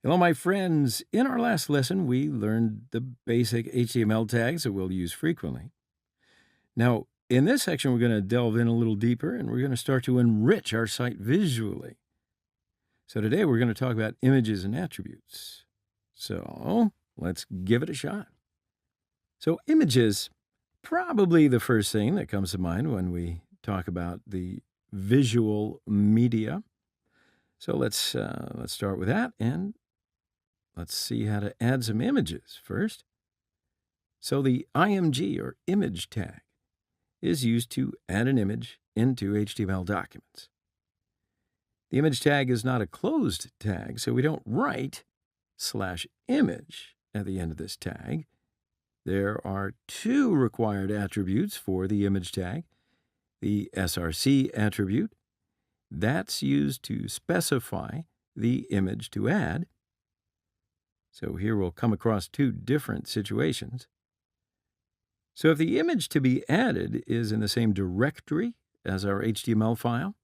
Hello, my friends. In our last lesson, we learned the basic HTML tags that we'll use frequently. Now, in this section, we're going to delve in a little deeper and we're going to start to enrich our site visually. So today we're going to talk about images and attributes. So let's give it a shot. So images, probably the first thing that comes to mind when we talk about the visual media. So let's start with that and let's see how to add some images first. So the IMG or image tag is used to add an image into HTML documents. The image tag is not a closed tag, so we don't write /image at the end of this tag. There are two required attributes for the image tag. The SRC attribute, that's used to specify the image to add. So here we'll come across two different situations. So if the image to be added is in the same directory as our HTML file,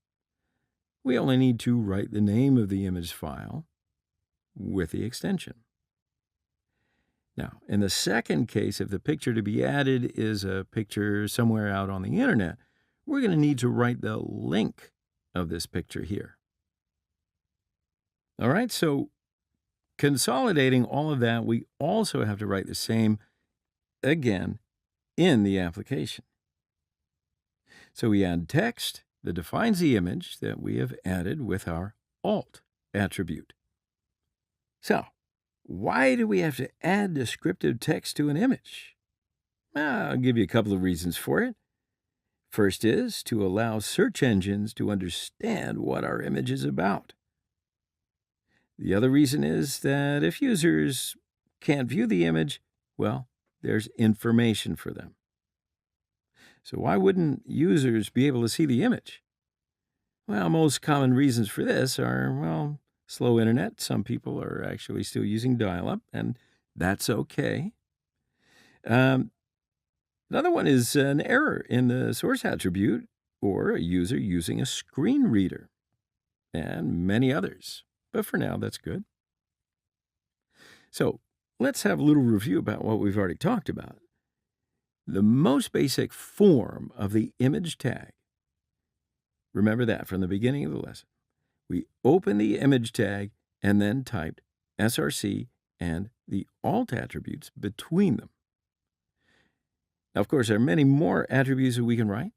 we only need to write the name of the image file with the extension. Now, in the second case, if the picture to be added is a picture somewhere out on the internet, we're going to need to write the link of this picture here. All right, so consolidating all of that, we also have to write the same again in the application. So we add text that defines the image that we have added with our alt attribute. So why do we have to add descriptive text to an image? Well, I'll give you a couple of reasons for it. First is to allow search engines to understand what our image is about. The other reason is that if users can't view the image, well, there's information for them. So why wouldn't users be able to see the image? Well, most common reasons for this are, slow internet. Some people are actually still using dial-up, and that's okay. Another one is an error in the source attribute or a user using a screen reader, and many others. But for now, that's good. So let's have a little review about what we've already talked about. The most basic form of the image tag, remember that from the beginning of the lesson. We open the image tag and then typed SRC and the alt attributes between them. Now, of course, there are many more attributes that we can write,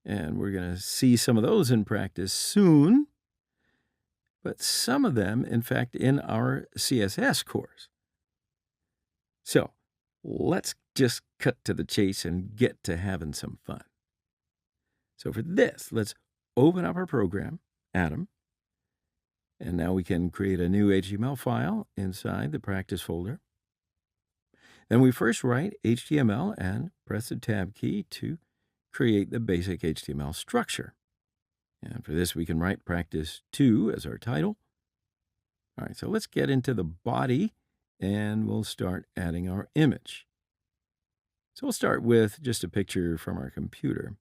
and we're going to see some of those in practice soon, but some of them, in fact, in our CSS course. So let's just cut to the chase and get to having some fun. So for this, let's open up our program, Atom, and now we can create a new HTML file inside the practice folder. Then we first write HTML and press the Tab key to create the basic HTML structure. And for this, we can write practice 2 as our title. All right, so let's get into the body and we'll start adding our image. So we'll start with just a picture from our computer.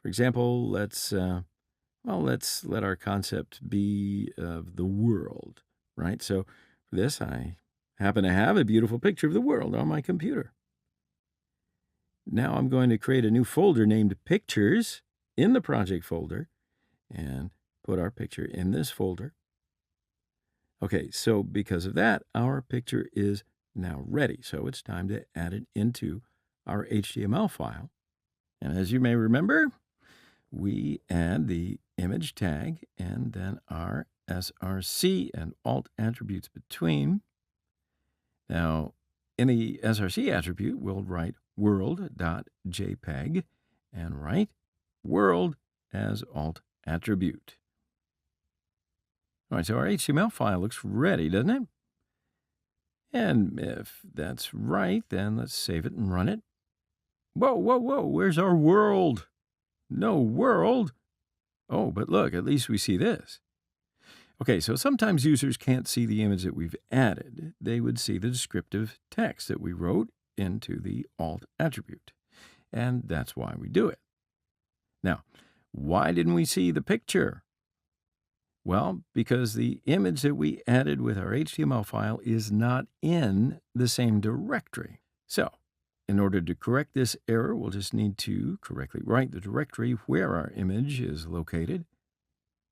For example, let's let our concept be of the world, right? So for this, I happen to have a beautiful picture of the world on my computer. Now I'm going to create a new folder named Pictures in the project folder and put our picture in this folder. Okay, so because of that, our picture is now ready. So it's time to add it into our HTML file. And as you may remember, we add the image tag and then our SRC and alt attributes between. Now, in the SRC attribute, we'll write world.jpg and write world as alt attribute. All right, so our HTML file looks ready, doesn't it? And if that's right, then let's save it and run it. Whoa, where's our world? No world. Oh, but look, at least we see this. Okay, so sometimes users can't see the image that we've added. They would see the descriptive text that we wrote into the alt attribute. And that's why we do it. Now, why didn't we see the picture? Well, because the image that we added with our HTML file is not in the same directory. So, in order to correct this error, we'll just need to correctly write the directory where our image is located.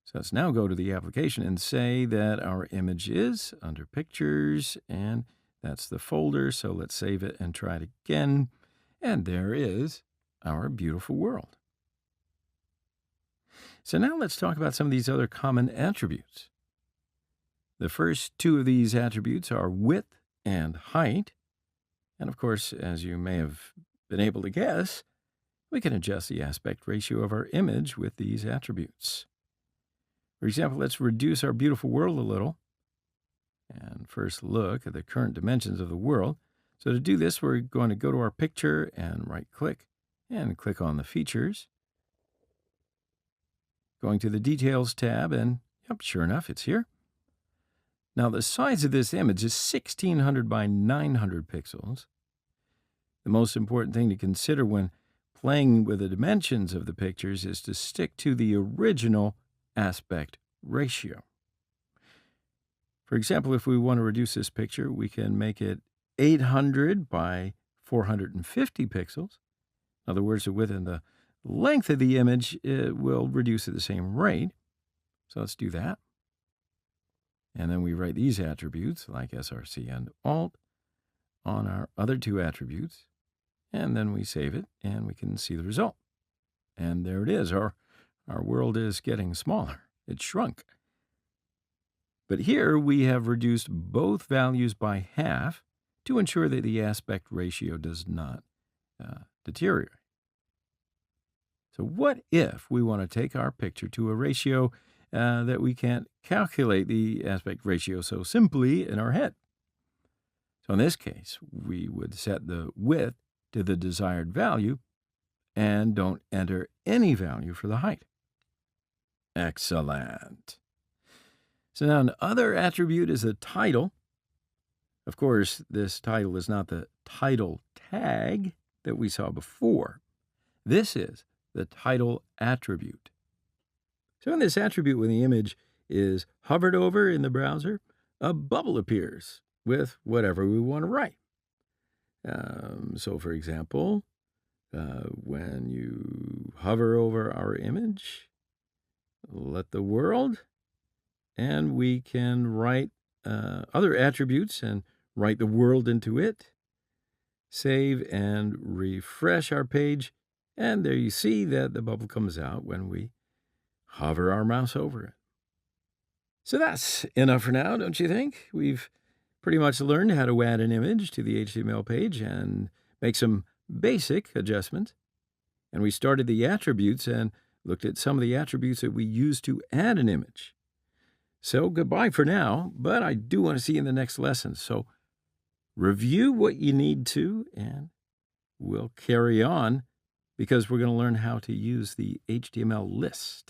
So let's now go to the application and say that our image is under Pictures, and that's the folder. So let's save it and try it again. And there is our beautiful world. So now let's talk about some of these other common attributes. The first two of these attributes are width and height. And of course, as you may have been able to guess, we can adjust the aspect ratio of our image with these attributes. For example, let's reduce our beautiful world a little and first look at the current dimensions of the world. So to do this, we're going to go to our picture and right-click and click on the features. Going to the Details tab, and yep, sure enough, it's here. Now, the size of this image is 1600 by 900 pixels. The most important thing to consider when playing with the dimensions of the pictures is to stick to the original aspect ratio. For example, if we want to reduce this picture, we can make it 800 by 450 pixels. In other words, the width and the length of the image will reduce at the same rate. So let's do that. And then we write these attributes like SRC and Alt on our other two attributes. And then we save it and we can see the result. And there it is. Our world is getting smaller. It's shrunk. But here we have reduced both values by half to ensure that the aspect ratio does not deteriorate. So what if we want to take our picture to a ratio that we can't calculate the aspect ratio so simply in our head? So in this case, we would set the width to the desired value and don't enter any value for the height. Excellent. So now another attribute is the title. Of course, this title is not the title tag that we saw before. This is the title attribute. So in this attribute, when the image is hovered over in the browser, a bubble appears with whatever we want to write. So for example, when you hover over our image, let the world, and we can write other attributes and write the world into it, save and refresh our page, and there you see that the bubble comes out when we hover our mouse over it. So that's enough for now, don't you think? We've pretty much learned how to add an image to the HTML page and make some basic adjustments. And we started the attributes and looked at some of the attributes that we use to add an image. So goodbye for now, but I do want to see you in the next lesson. So review what you need to, and we'll carry on because we're going to learn how to use the HTML list.